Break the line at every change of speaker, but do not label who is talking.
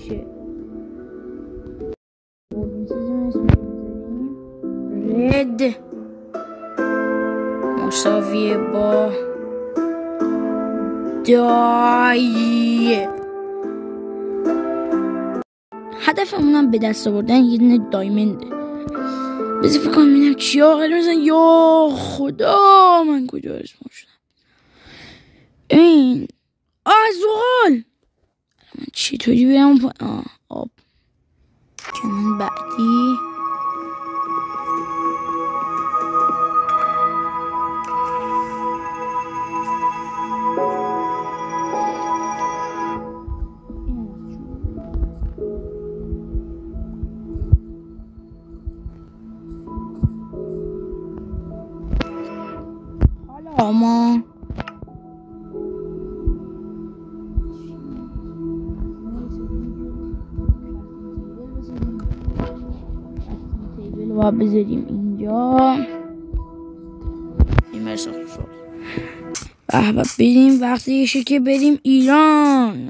میشه. رد مساویه با دای. هدفمونم به دست آوردن یه دونه دایمنده. بذار فکر کنم ببینم چیا قرار بزن. یا خدا من کجا اسمم شدم. این زغال. من چطوری بیام آب کنون بعدی. حالا ما تیبل رو بذاریم اینجا. این مرسا خوب شد. بریم وقتیشه که بریم ایران.